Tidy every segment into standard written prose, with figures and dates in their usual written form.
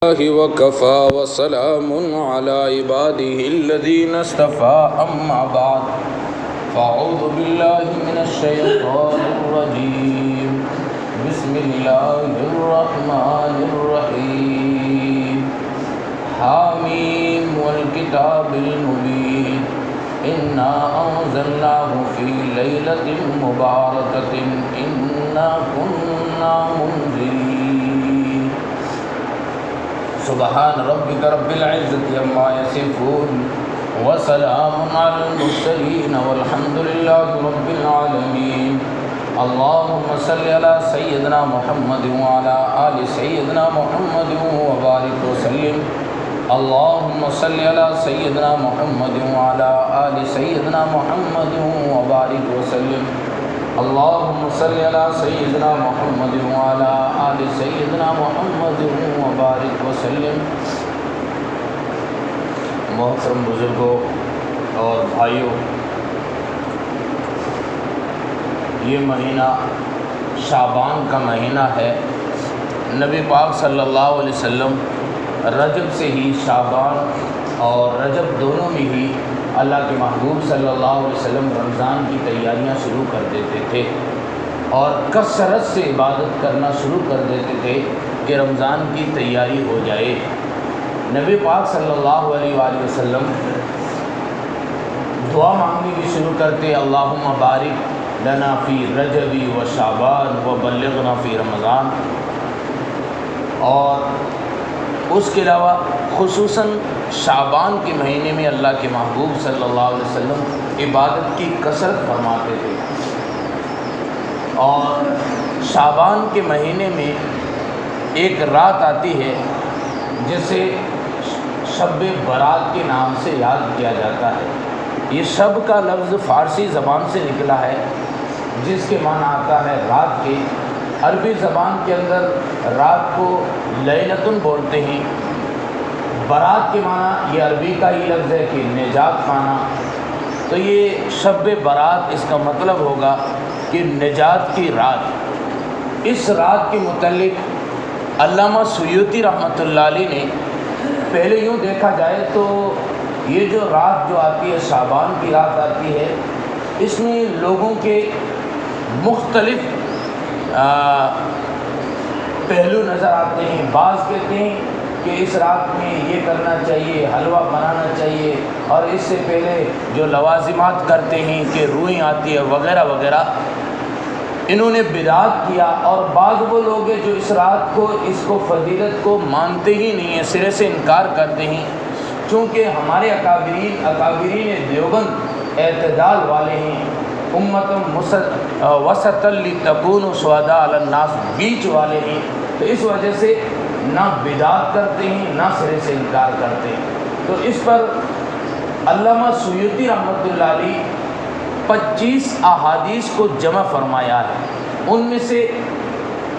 الله وكفى وسلام على عباده الذين اصطفى أما بعد فأعوذ بالله من الشيطان الرجيم بسم الله الرحمن الرحيم حاميم والكتاب المبين إنا أنزلناه في ليلة مباركة إنا كنا منذرين سبحان ربك رب العزة عما يصفون وسلام على المرسلين والحمد لله رب العالمين اللهم صل على سيدنا محمد وعلى آل سيدنا محمد وبارك وسلم اللهم صل على سيدنا محمد وعلى آل سيدنا محمد وبارك وسلم اللهم صل على سيدنا محمد وعلى آل سيدنا محمد وبارك وسلم۔ محترم بزرگوں اور بھائیوں، یہ مہینہ شعبان کا مہینہ ہے۔ نبی پاک صلی اللہ علیہ وسلم رجب سے ہی شعبان اور رجب دونوں میں ہی اللہ کے محبوب صلی اللہ علیہ وسلم رمضان کی تیاریاں شروع کر دیتے تھے اور کثرت سے عبادت کرنا شروع کر دیتے تھے کہ رمضان کی تیاری ہو جائے۔ نبی پاک صلی اللہ علیہ وآلہ وسلم دعا مانگنی بھی شروع کرتے، اللہم بارک لنا فی رجب و شعبان و بلغنا فی رمضان، اور اس کے علاوہ خصوصاً شعبان کے مہینے میں اللہ کے محبوب صلی اللہ علیہ وسلم عبادت کی کثرت فرماتے تھے۔ اور شعبان کے مہینے میں ایک رات آتی ہے جسے شب برات کے نام سے یاد کیا جاتا ہے۔ یہ شب کا لفظ فارسی زبان سے نکلا ہے جس کے معنی آتا ہے رات کے۔ عربی زبان کے اندر رات کو لیلتن بولتے ہیں۔ برات کے معنی یہ عربی کا ہی لفظ ہے کہ نجات پانا، تو یہ شب برات اس کا مطلب ہوگا کہ نجات کی رات۔ اس رات کے متعلق علامہ سیوطی رحمۃ اللہ علیہ نے پہلے یوں دیکھا جائے تو یہ جو رات جو آتی ہے، شعبان کی رات آتی ہے، اس میں لوگوں کے مختلف پہلو نظر آتے ہیں۔ بعض کہتے ہیں کہ اس رات میں یہ کرنا چاہیے، حلوہ بنانا چاہیے، اور اس سے پہلے جو لوازمات کرتے ہیں کہ روئیں آتی ہے وغیرہ وغیرہ، انہوں نے بدعت کیا۔ اور بعض وہ لوگ ہیں جو اس رات کو، اس کو فضیلت کو مانتے ہی نہیں ہیں، سرے سے انکار کرتے ہیں۔ چونکہ ہمارے اکابرین دیوبند اعتدال والے ہیں، امت وسط لتکون شہداء علی الناس بیچ والے ہیں، تو اس وجہ سے نہ بدعت کرتے ہیں نہ سرے سے انکار کرتے ہیں۔ تو اس پر علامہ سیوطی رحمۃ اللہ علیہ 25 احادیث کو جمع فرمایا ہے۔ ان میں سے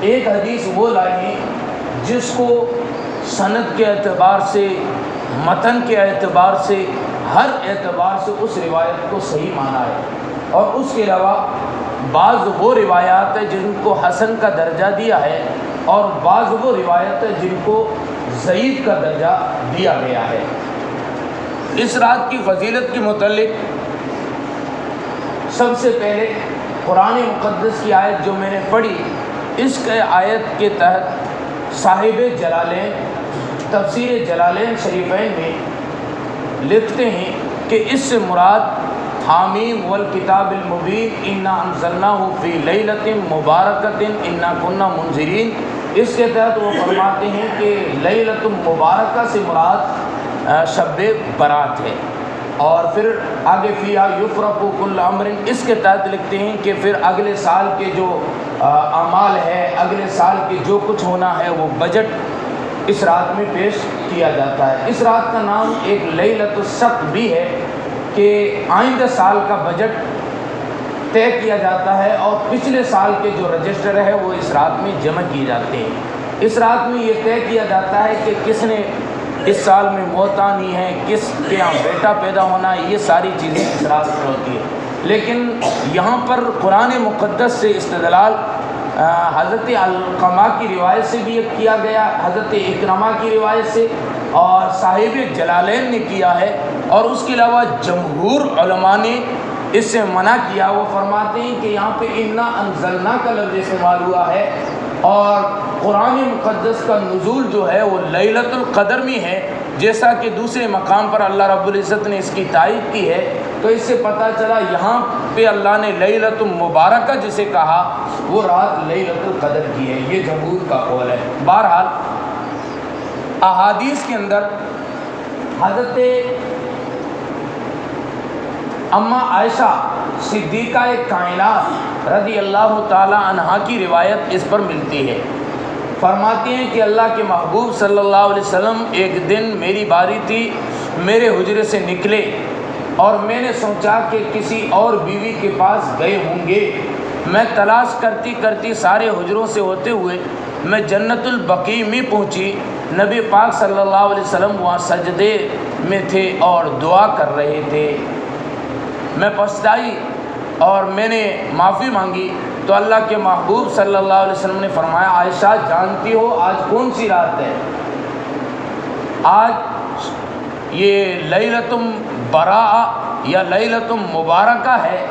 ایک حدیث وہ لائے ہیں جس کو سند کے اعتبار سے، متن کے اعتبار سے، ہر اعتبار سے اس روایت کو صحیح مانا ہے، اور اس کے علاوہ بعض وہ روایات ہیں جن کو حسن کا درجہ دیا ہے، اور بعض وہ روایت ہیں جن کو ضعیف کا درجہ دیا گیا ہے۔ اس رات کی فضیلت کے متعلق سب سے پہلے قرآن مقدس کی آیت جو میں نے پڑھی، اس کے آیت کے تحت صاحب جلالین تفسیر جلالین شریفین میں لکھتے ہیں کہ اس سے مراد حامیم والکتاب المبین انا انزلناہ فی لیلۃ مبارکۃ انا کنا منذرین، اس کے تحت وہ فرماتے ہیں کہ لیلۃ مبارکہ سے مراد شب برات ہے۔ اور پھر آگے فیہا یفرق کل امر، اس کے تحت لکھتے ہیں کہ پھر اگلے سال کے جو اعمال ہے، اگلے سال کے جو کچھ ہونا ہے، وہ بجٹ اس رات میں پیش کیا جاتا ہے۔ اس رات کا نام ایک لیلۃ السقط بھی ہے کہ آئندہ سال کا بجٹ طے کیا جاتا ہے، اور پچھلے سال کے جو رجسٹر ہے وہ اس رات میں جمع کیے جاتے ہیں۔ اس رات میں یہ طے کیا جاتا ہے کہ کس نے اس سال میں موت آنی ہے، کس کے یہاں بیٹا پیدا ہونا ہے، یہ ساری چیزیں اس رات میں ہوتی ہیں۔ لیکن یہاں پر قرآن مقدس سے استدلال حضرت علقمہ کی روایت سے بھی یہ کیا گیا، حضرت اکرمہ کی روایت سے، اور صاحب جلالین نے کیا ہے، اور اس کے علاوہ جمہور علماء نے اس سے منع کیا۔ وہ فرماتے ہیں کہ یہاں پہ انا انزلنا کا لفظ استعمال ہوا ہے، اور قرآن مقدس کا نزول جو ہے وہ لیلۃ القدر میں ہے، جیسا کہ دوسرے مقام پر اللہ رب العزت نے اس کی تائید کی ہے۔ تو اس سے پتہ چلا یہاں پہ اللہ نے لیلۃ مبارکہ جسے کہا وہ رات لیلۃ القدر کی ہے، یہ جمہور کا قول ہے۔ بہرحال احادیث کے اندر حضرت اماں عائشہ صدیقہ کائنات رضی اللہ تعالی عنہا کی روایت اس پر ملتی ہے۔ فرماتی ہیں کہ اللہ کے محبوب صلی اللہ علیہ وسلم ایک دن میری باری تھی، میرے حجرے سے نکلے اور میں نے سوچا کہ کسی اور بیوی کے پاس گئے ہوں گے۔ میں تلاش کرتی کرتی سارے حجروں سے ہوتے ہوئے میں جنت البقیع میں پہنچی۔ نبی پاک صلی اللہ علیہ وسلم وہاں سجدے میں تھے اور دعا کر رہے تھے۔ میں پچھتائی اور میں نے معافی مانگی تو اللہ کے محبوب صلی اللہ علیہ وسلم نے فرمایا، عائشہ جانتی ہو آج کون سی رات ہے؟ آج یہ لیلۃ براءہ یا لیلۃ مبارکہ ہے۔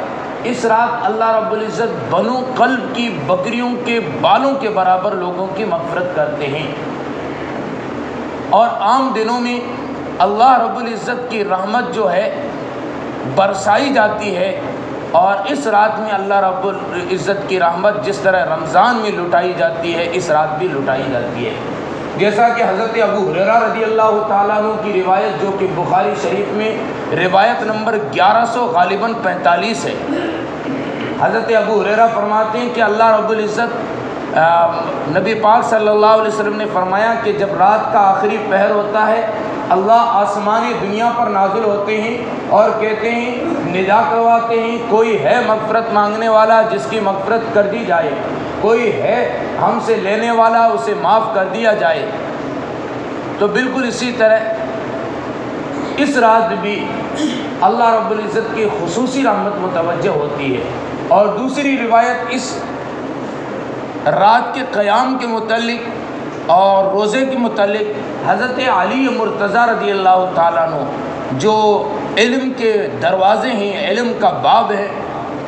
اس رات اللہ رب العزت بنو قلب کی بکریوں کے بالوں کے برابر لوگوں کی مغفرت کرتے ہیں، اور عام دنوں میں اللہ رب العزت کی رحمت جو ہے برسائی جاتی ہے، اور اس رات میں اللہ رب العزت کی رحمت جس طرح رمضان میں لٹائی جاتی ہے اس رات بھی لٹائی جاتی ہے۔ جیسا کہ حضرت ابو ہریرہ رضی اللہ تعالیٰ عنہ کی روایت جو کہ بخاری شریف میں روایت نمبر 1100 غالباً 45 ہے، حضرت ابو ہریرہ فرماتے ہیں کہ اللہ رب العزت نبی پاک صلی اللہ علیہ وسلم نے فرمایا کہ جب رات کا آخری پہر ہوتا ہے اللہ آسمانی دنیا پر نازل ہوتے ہیں اور کہتے ہیں، ندا کرواتے ہیں، کوئی ہے مغفرت مانگنے والا جس کی مغفرت کر دی جائے، کوئی ہے ہم سے لینے والا اسے معاف کر دیا جائے۔ تو بالکل اسی طرح اس رات بھی اللہ رب العزت کی خصوصی رحمت متوجہ ہوتی ہے۔ اور دوسری روایت اس رات کے قیام کے متعلق اور روزے کے متعلق حضرت علی مرتضیٰ رضی اللہ تعالیٰ عنہ جو علم کے دروازے ہیں، علم کا باب ہے،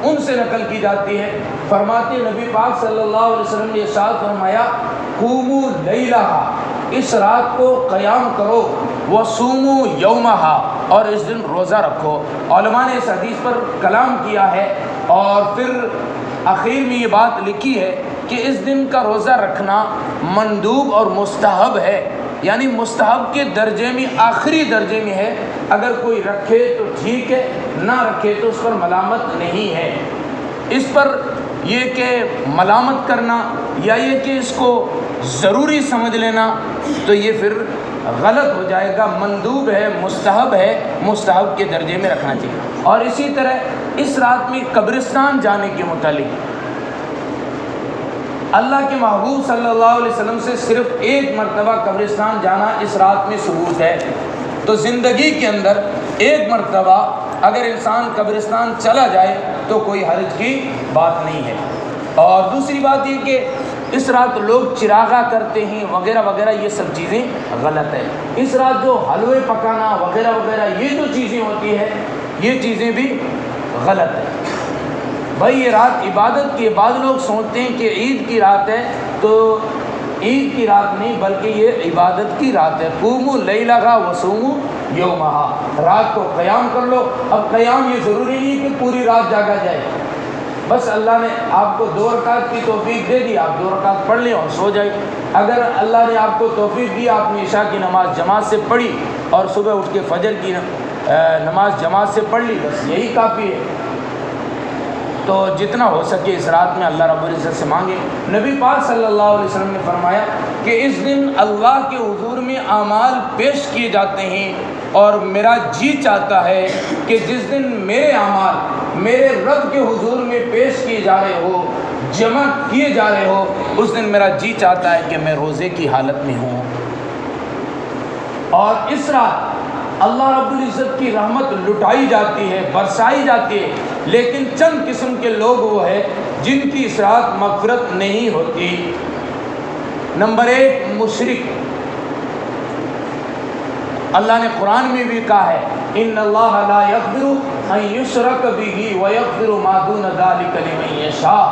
ان سے نقل کی جاتی ہے۔ فرماتے نبی پاک صلی اللہ علیہ وسلم نے ارشاد فرمایا، قوموا لیلہا، اس رات کو قیام کرو، وصوموا یومہا، اور اس دن روزہ رکھو۔ علماء نے اس حدیث پر کلام کیا ہے اور پھر آخر میں یہ بات لکھی ہے کہ اس دن کا روزہ رکھنا مندوب اور مستحب ہے، یعنی مستحب کے درجے میں آخری درجے میں ہے۔ اگر کوئی رکھے تو ٹھیک ہے، نہ رکھے تو اس پر ملامت نہیں ہے۔ اس پر یہ کہ ملامت کرنا یا یہ کہ اس کو ضروری سمجھ لینا تو یہ پھر غلط ہو جائے گا۔ مندوب ہے، مستحب ہے، مستحب کے درجے میں رکھنا چاہیے۔ اور اسی طرح اس رات میں قبرستان جانے کے متعلق اللہ کے محبوب صلی اللہ علیہ وسلم سے صرف ایک مرتبہ قبرستان جانا اس رات میں ثبوت ہے۔ تو زندگی کے اندر ایک مرتبہ اگر انسان قبرستان چلا جائے تو کوئی حرج کی بات نہیں ہے۔ اور دوسری بات یہ کہ اس رات لوگ چراغا کرتے ہیں وغیرہ وغیرہ، یہ سب چیزیں غلط ہے۔ اس رات جو حلوے پکانا وغیرہ وغیرہ یہ جو چیزیں ہوتی ہے یہ چیزیں بھی غلط ہے۔ بھائی یہ رات عبادت کی ہے، بعض لوگ سوچتے ہیں کہ عید کی رات ہے، تو عید کی رات نہیں بلکہ یہ عبادت کی رات ہے۔ قوموا لیلہا وصوموا یومہا، رات کو قیام کر لو۔ اب قیام یہ ضروری نہیں کہ پوری رات جاگا جائے، بس اللہ نے آپ کو 2 رکعت کی توفیق دے دی، آپ 2 رکعت پڑھ لیں اور سو جائیں۔ اگر اللہ نے آپ کو توفیق دی، آپ نے عشاء کی نماز جماعت سے پڑھی اور صبح اٹھ کے فجر کی نماز جماعت سے پڑھ لی، بس یہی کافی ہے۔ تو جتنا ہو سکے اس رات میں اللہ رب العزت سے مانگے۔ نبی پاک صلی اللہ علیہ وسلم نے فرمایا کہ اس دن اللہ کے حضور میں اعمال پیش کیے جاتے ہیں، اور میرا جی چاہتا ہے کہ جس دن میرے اعمال میرے رب کے حضور میں پیش کیے جا رہے ہو، جمع کیے جا رہے ہو، اس دن میرا جی چاہتا ہے کہ میں روزے کی حالت میں ہوں۔ اور اس رات اللہ رب العزت کی رحمت لٹائی جاتی ہے، برسائی جاتی ہے، لیکن چند قسم کے لوگ وہ ہیں جن کی اس رات مغفرت نہیں ہوتی۔ نمبر 1 مشرک۔ اللہ نے قرآن میں بھی کہا ہے ان اللہ لا یغفر ان یشرک بہ ویغفر ما دون ذلک لمن یشاء۔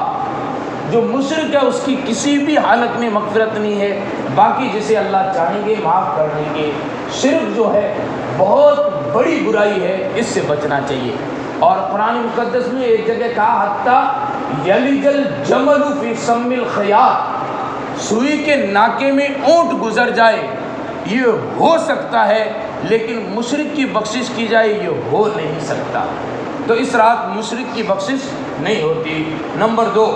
جو مشرک ہے اس کی کسی بھی حالت میں مغفرت نہیں ہے، باقی جسے اللہ چاہیں گے معاف کر دیں گے۔ شرک جو ہے بہت بڑی برائی ہے، اس سے بچنا چاہیے۔ اور قرآن مقدس میں ایک جگہ کہا حتیٰ یلج الجمل فی سم الخیاط، سوئی کے ناکے میں اونٹ گزر جائے یہ ہو سکتا ہے، لیکن مشرک کی بخشش کی جائے یہ ہو نہیں سکتا۔ تو اس رات مشرک کی بخشش نہیں ہوتی۔ نمبر 2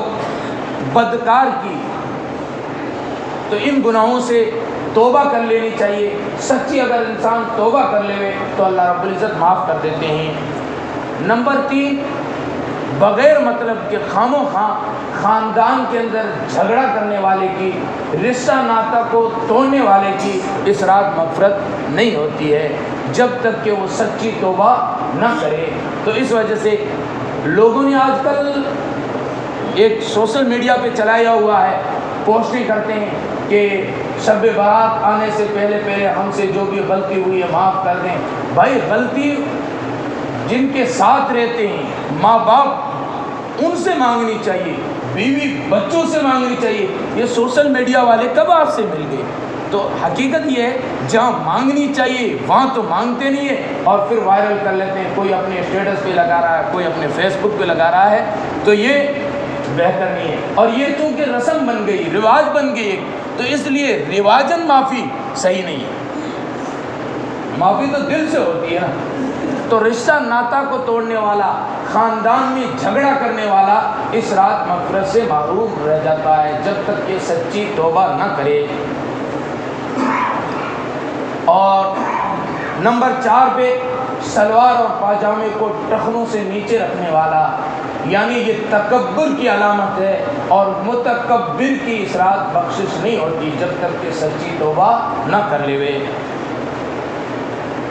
بدکار کی، تو ان گناہوں سے توبہ کر لینی چاہیے۔ سچی اگر انسان توبہ کر لے تو اللہ رب العزت معاف کر دیتے ہیں۔ نمبر 3 بغیر مطلب کے خواہ خاندان کے اندر جھگڑا کرنے والے کی، رشتہ ناتا کو توڑنے والے کی اس رات مغفرت نہیں ہوتی ہے جب تک کہ وہ سچی توبہ نہ کرے۔ تو اس وجہ سے لوگوں نے آج کل ایک سوشل میڈیا پہ چلایا ہوا ہے، پوسٹیں کرتے ہیں کہ شب برات آنے سے پہلے ہم سے جو بھی غلطی ہوئی ہے معاف کر دیں۔ بھائی غلطی جن کے ساتھ رہتے ہیں، ماں باپ، ان سے مانگنی چاہیے، بیوی بچوں سے مانگنی چاہیے۔ یہ سوشل میڈیا والے کب آپ سے مل گئے؟ تو حقیقت یہ ہے جہاں مانگنی چاہیے وہاں تو مانگتے نہیں ہے اور پھر وائرل کر لیتے ہیں، کوئی اپنے اسٹیٹس پہ لگا رہا ہے، کوئی اپنے فیس بک پہ لگا رہا ہے، تو یہ بہتر نہیں ہے۔ اور یہ چونکہ رسم بن گئی، رواج بن گئی، تو اس لیے رواجن معافی صحیح نہیں ہے۔ معافی تو دل سے ہوتی ہے نا۔ تو رشتہ ناتا کو توڑنے والا، خاندان میں جھگڑا کرنے والا اس رات مغفرت سے محروم رہ جاتا ہے جب تک کہ سچی توبہ نہ کرے۔ اور نمبر 4 پہ سلوار اور پاجامے کو ٹخنوں سے نیچے رکھنے والا، یعنی یہ تکبر کی علامت ہے، اور متکبر کی اس رات بخشش نہیں ہوتی جب تک کہ سچی توبہ نہ کر لے۔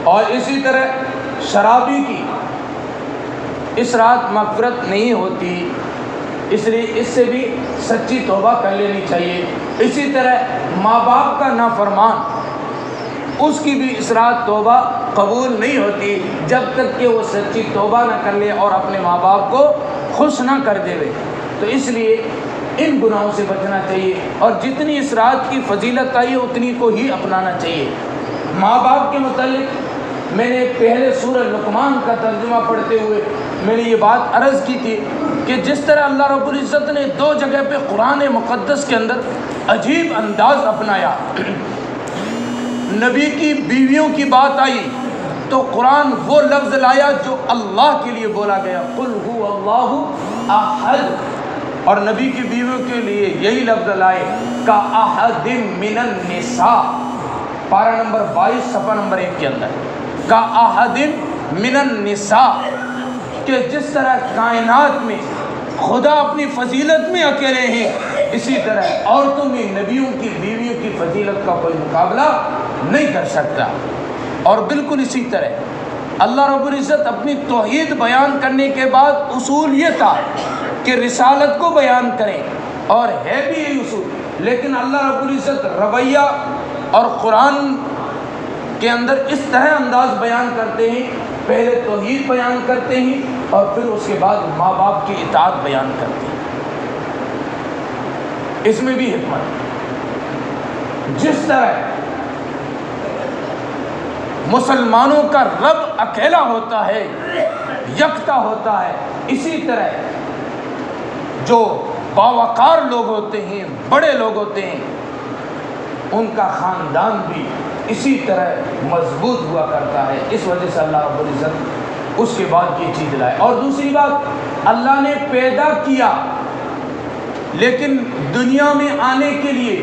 اور اسی طرح شرابی کی اس رات مغفرت نہیں ہوتی، اس لیے اس سے بھی سچی توبہ کر لینی چاہیے۔ اسی طرح ماں باپ کا نافرمان، اس کی بھی اس رات توبہ قبول نہیں ہوتی جب تک کہ وہ سچی توبہ نہ کر لے اور اپنے ماں باپ کو خوش نہ کر دے۔ تو اس لیے ان گناہوں سے بچنا چاہیے، اور جتنی اس رات کی فضیلت آئی ہے اتنی کو ہی اپنانا چاہیے۔ ماں باپ کے متعلق میں نے پہلے سورہ لقمان کا ترجمہ پڑھتے ہوئے میں نے یہ بات عرض کی تھی کہ جس طرح اللہ رب العزت نے 2 جگہ پہ قرآن مقدس کے اندر عجیب انداز اپنایا، نبی کی بیویوں کی بات آئی تو قرآن وہ لفظ لایا جو اللہ کے لیے بولا گیا، قل هو اللہ احد، اور نبی کی بیویوں کے لیے یہی لفظ لائے کا احد من النساء، پارہ نمبر 22 صفحہ نمبر 1 کے اندر، کا احد من النساء، کہ جس طرح کائنات میں خدا اپنی فضیلت میں اکیلے ہیں، اسی طرح عورتوں میں نبیوں کی بیویوں کی فضیلت کا کوئی مقابلہ نہیں کر سکتا۔ اور بالکل اسی طرح اللہ رب العزت اپنی توحید بیان کرنے کے بعد اصول یہ تھا کہ رسالت کو بیان کریں، اور ہے بھی یہی اصول، لیکن اللہ رب العزت رویہ اور قرآن کے اندر اس طرح انداز بیان کرتے ہیں، پہلے توحید بیان کرتے ہیں اور پھر اس کے بعد ماں باپ کی اطاعت بیان کرتے ہیں۔ اس میں بھی حکمت، جس طرح مسلمانوں کا رب اکیلا ہوتا ہے، یکتا ہوتا ہے، اسی طرح جو باوقار لوگ ہوتے ہیں، بڑے لوگ ہوتے ہیں، ان کا خاندان بھی اسی طرح مضبوط ہوا کرتا ہے۔ اس وجہ سے اللہ رب العزت اس کے بعد یہ چیز لائے۔ اور دوسری بات، اللہ نے پیدا کیا، لیکن دنیا میں آنے کے لیے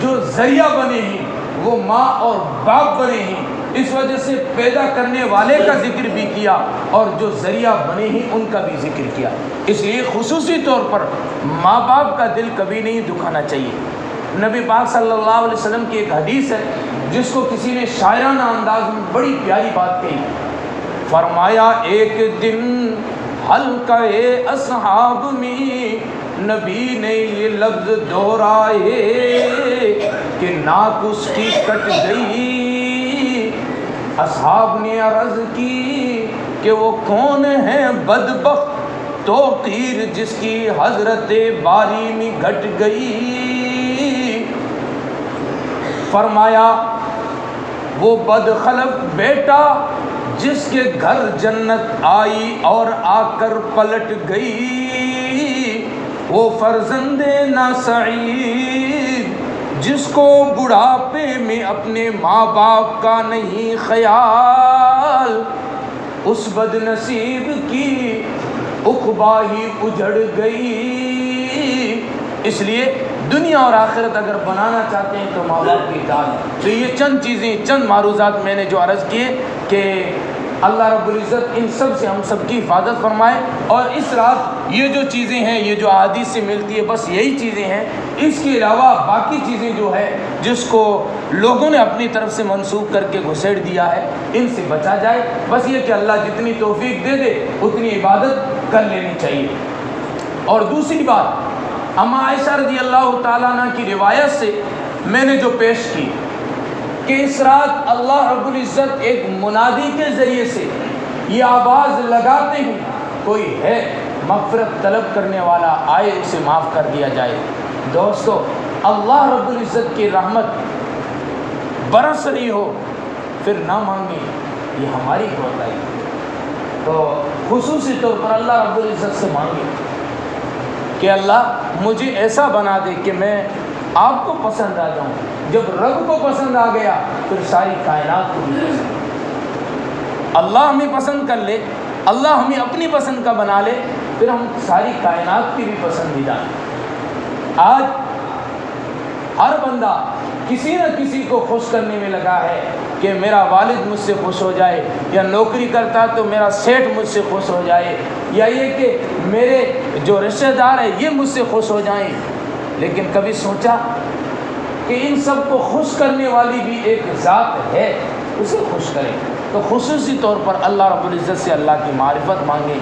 جو ذریعہ بنے ہیں وہ ماں اور باپ بنے ہیں، اس وجہ سے پیدا کرنے والے کا ذکر بھی کیا اور جو ذریعہ بنے ہیں ان کا بھی ذکر کیا۔ اس لیے خصوصی طور پر ماں باپ کا دل کبھی نہیں دکھانا چاہیے۔ نبی پاک صلی اللہ علیہ وسلم کی ایک حدیث ہے جس کو کسی نے شاعرانہ انداز میں بڑی پیاری بات کہی. فرمایا ایک دن حلقہ اصحاب میں نبی نے یہ لفظ دہرائے کہ ناک اس کی کٹ گئی. اصحاب نے عرض کی کہ وہ کون ہے بدبخت توقیر جس کی حضرت باری میں گھٹ گئی. فرمایا وہ بدخلق بیٹا جس کے گھر جنت آئی اور آ کر پلٹ گئی. وہ فرزند ناسعید جس کو بڑھاپے میں اپنے ماں باپ کا نہیں خیال. اس بد نصیب کی عقبہ ہی اجڑ گئی. اس لیے دنیا اور آخرت اگر بنانا چاہتے ہیں تو ماں باپ کی اطاعت. تو یہ چند چیزیں، چند معروضات میں نے جو عرض کیے کہ اللہ رب العزت ان سب سے ہم سب کی حفاظت فرمائے. اور اس رات یہ جو چیزیں ہیں، یہ جو احادیث سے ملتی ہے، بس یہی چیزیں ہیں. اس کے علاوہ باقی چیزیں جو ہے جس کو لوگوں نے اپنی طرف سے منسوخ کر کے گھسیڑ دیا ہے، ان سے بچا جائے. بس یہ کہ اللہ جتنی توفیق دے دے اتنی عبادت کر لینی چاہیے. اور دوسری بات، اما عائشہ رضی اللہ تعالیٰ عنہ کی روایت سے میں نے جو پیش کی کہ اس رات اللہ رب العزت ایک منادی کے ذریعے سے یہ آواز لگاتے ہیں کوئی ہے مغفرت طلب کرنے والا آئے اسے معاف کر دیا جائے. دوستو اللہ رب العزت کی رحمت برس رہی ہو پھر نہ مانگیں، یہ ہماری کوتاہی. تو خصوصی طور پر اللہ رب العزت سے مانگیں کہ اللہ مجھے ایسا بنا دے کہ میں آپ کو پسند آ جاؤں. جب رب کو پسند آ گیا پھر ساری کائنات کو بھی پسند. اللہ ہمیں پسند کر لے، اللہ ہمیں اپنی پسند کا بنا لے، پھر ہم ساری کائنات کی بھی پسندیدہ ہیں. آج ہر بندہ کسی نہ کسی کو خوش کرنے میں لگا ہے کہ میرا والد مجھ سے خوش ہو جائے، یا نوکری کرتا تو میرا سیٹھ مجھ سے خوش ہو جائے، یا یہ کہ میرے جو رشتہ دار ہیں یہ مجھ سے خوش ہو جائیں. لیکن کبھی سوچا کہ ان سب کو خوش کرنے والی بھی ایک ذات ہے، اسے خوش کریں. تو خصوصی طور پر اللہ رب العزت سے اللہ کی معرفت مانگیں،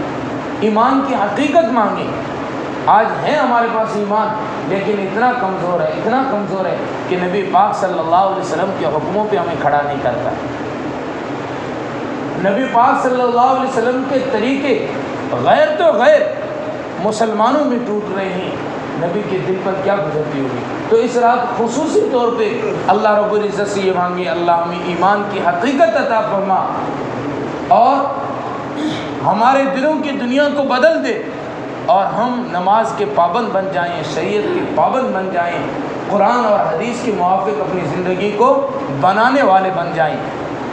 ایمان کی حقیقت مانگیں. آج ہے ہمارے پاس ایمان لیکن اتنا کمزور ہے کہ نبی پاک صلی اللہ علیہ وسلم کے حکموں پہ ہمیں کھڑا نہیں کرتا. نبی پاک صلی اللہ علیہ وسلم کے طریقے غیر تو غیر مسلمانوں میں ٹوٹ رہے ہیں. نبی کے دل پر کیا گزرتی ہوگی. تو اس رات خصوصی طور پہ اللہ رب العزت سے یہ مانگے اللہ ہمیں ایمان کی حقیقت عطا فرما اور ہمارے دلوں کی دنیا کو بدل دے اور ہم نماز کے پابند بن جائیں، شریعت کے پابند بن جائیں، قرآن اور حدیث کے موافق اپنی زندگی کو بنانے والے بن جائیں.